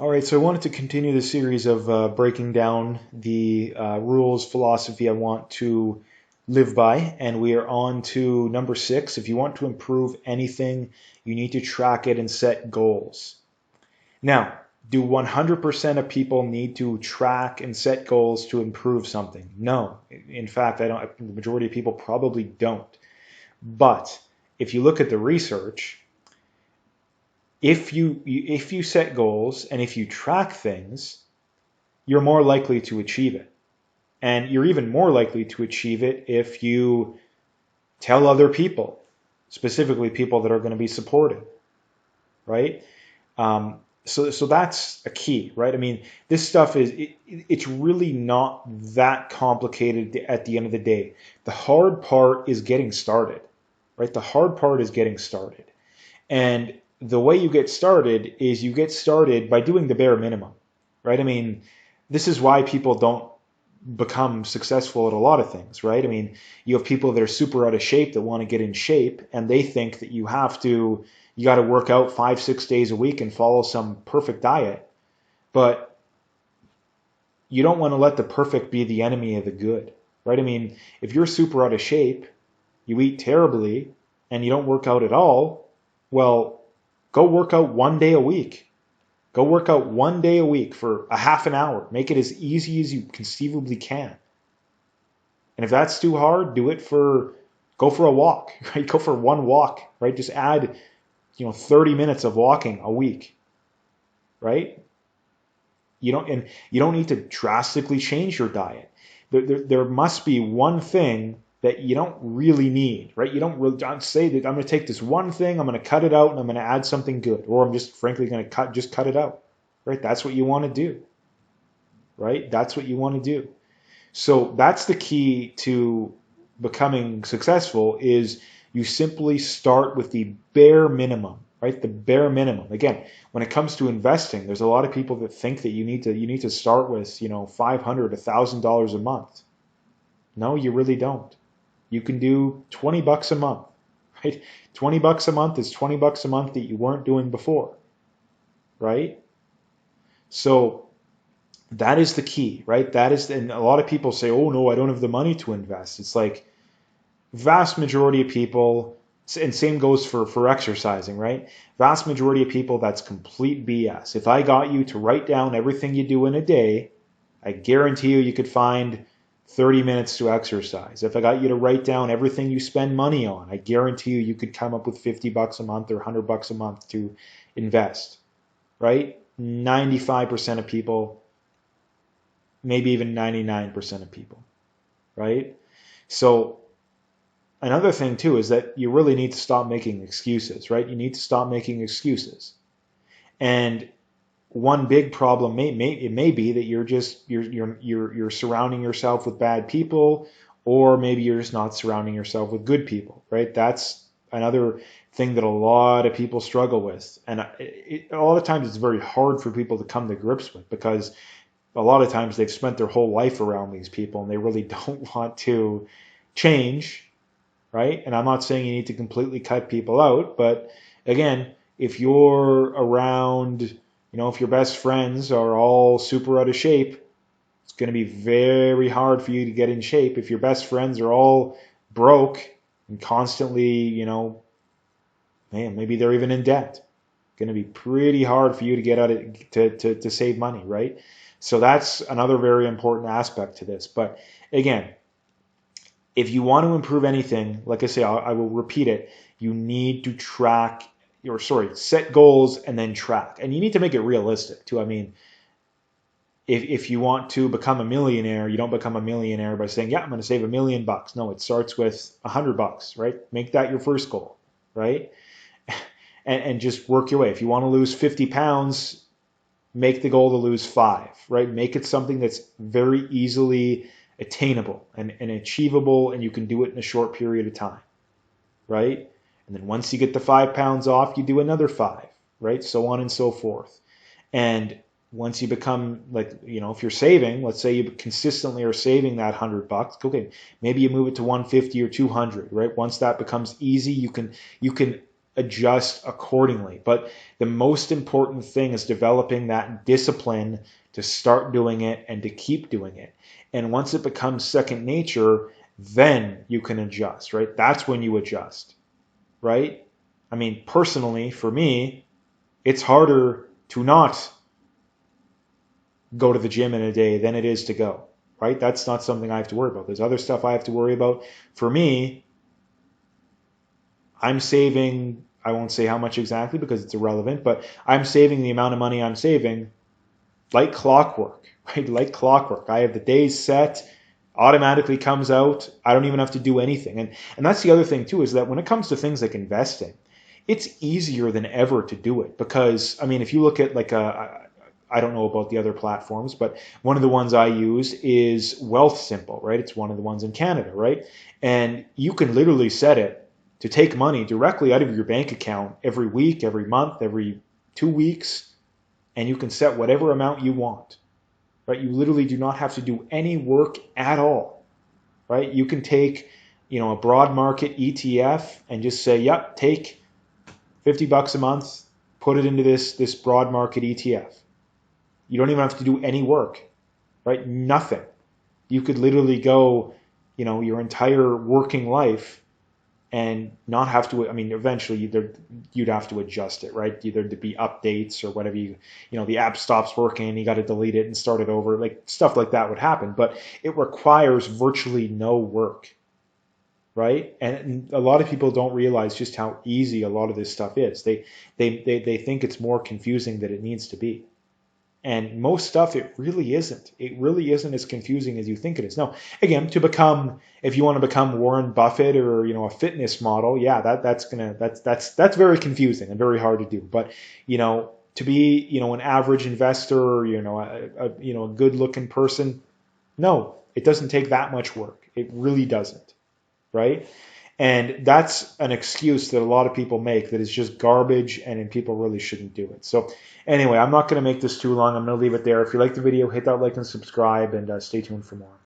All right, so I wanted to continue the series of breaking down the rules, philosophy I want to live by, and we are on to number 6. If you want to improve anything, you need to track it and set goals. Now, do 100% of people need to track and set goals to improve something? No. In fact, I don't. The majority of people probably don't. But if you look at the research, if you set goals and if you track things, you're more likely to achieve it. And you're even more likely to achieve it if you tell other people, specifically people that are going to be supportive, right? So that's a key, right? I mean, this stuff it's really not that complicated at the end of the day. The hard part is getting started, right? The hard part is getting started. And the way you get started is you get started by doing the bare minimum, right? I mean, this is why people don't become successful at a lot of things, right? I mean, you have people that are super out of shape that want to get in shape, and they think that you got to work out 5, 6 days a week and follow some perfect diet. But you don't want to let the perfect be the enemy of the good, right? I mean, if you're super out of shape, you eat terribly, and you don't work out at all, well, go work out 1 day a week. Go work out 1 day a week for a half an hour. Make it as easy as you conceivably can. And if that's too hard, go for a walk, right? Go for one walk, right? Just add, 30 minutes of walking a week, right? You don't need to drastically change your diet. There must be one thing that you don't really need, right? You don't say that I'm going to take this one thing, I'm going to cut it out, and I'm going to add something good, or I'm just frankly going to cut it out, right? That's what you want to do, right? That's what you want to do. So that's the key to becoming successful is you simply start with the bare minimum, right? The bare minimum. Again, when it comes to investing, there's a lot of people that think that you need to start with, $500, $1,000 a month. No, you really don't. You can do 20 bucks a month, right? 20 bucks a month is 20 bucks a month that you weren't doing before, right? So that is the key, right? And a lot of people say, oh no, I don't have the money to invest. It's like vast majority of people, and same goes for exercising, right? Vast majority of people, that's complete BS. If I got you to write down everything you do in a day, I guarantee you could find 30 minutes to exercise. If I got you to write down everything you spend money on, I guarantee you could come up with 50 bucks a month or 100 bucks a month to invest, right? 95% of people, maybe even 99% of people, right? So another thing too is that you really need to stop making excuses, right? You need to stop making excuses. And one big problem may be that you're surrounding yourself with bad people, or maybe you're just not surrounding yourself with good people, right? That's another thing that a lot of people struggle with, and a lot of times it's very hard for people to come to grips with, because a lot of times they've spent their whole life around these people and they really don't want to change, right? And I'm not saying you need to completely cut people out, but again, if you're around, if your best friends are all super out of shape, it's going to be very hard for you to get in shape. If your best friends are all broke and constantly, man, maybe they're even in debt, it's going to be pretty hard for you to get out of to save money, right? So that's another very important aspect to this. But again, if you want to improve anything, like I say, I will repeat it, you need to set goals and then track. And you need to make it realistic too. I mean, if you want to become a millionaire, you don't become a millionaire by saying, yeah, I'm going to save $1 million. No, it starts with $100, right? Make that your first goal, right? And just work your way. If you want to lose 50 pounds, make the goal to lose 5, right? Make it something that's very easily attainable and achievable, and you can do it in a short period of time, right? And then once you get the 5 pounds off, you do another 5, right? So on and so forth. And once you become if you're saving, let's say you consistently are saving that $100, okay, maybe you move it to 150 or 200, right? Once that becomes easy, you can adjust accordingly. But the most important thing is developing that discipline to start doing it and to keep doing it. And once it becomes second nature, then you can adjust, right? That's when you adjust, right? I mean, personally, for me, it's harder to not go to the gym in a day than it is to go, right? That's not something I have to worry about. There's other stuff I have to worry about. For me, I'm saving, I won't say how much exactly because it's irrelevant, but I'm saving the amount of money I'm saving like clockwork, right? Like clockwork. I have the days set, automatically comes out. I don't even have to do anything. And that's the other thing too, is that when it comes to things like investing, it's easier than ever to do it because, I mean, if you look at like I don't know about the other platforms, but one of the ones I use is Wealthsimple, right? It's one of the ones in Canada, right? And you can literally set it to take money directly out of your bank account every week, every month, every 2 weeks, and you can set whatever amount you want, right? You literally do not have to do any work at all, right? You can take, a broad market ETF and just say, yep, take $50 a month, put it into this broad market ETF. You don't even have to do any work, right? Nothing. You could literally go, your entire working life and not have to, I mean, eventually you'd have to adjust it, right? Either to be updates or whatever the app stops working and you got to delete it and start it over. Like stuff like that would happen, but it requires virtually no work, right? And a lot of people don't realize just how easy a lot of this stuff is. They think it's more confusing than it needs to be. And most stuff, it really isn't. It really isn't as confusing as you think it is. Now, again, if you want to become Warren Buffett or a fitness model, yeah, that's very confusing and very hard to do. But to be an average investor or a good looking person, no, it doesn't take that much work. It really doesn't, right? And that's an excuse that a lot of people make that is just garbage and people really shouldn't do it. So anyway, I'm not going to make this too long. I'm going to leave it there. If you like the video, hit that like and subscribe and stay tuned for more.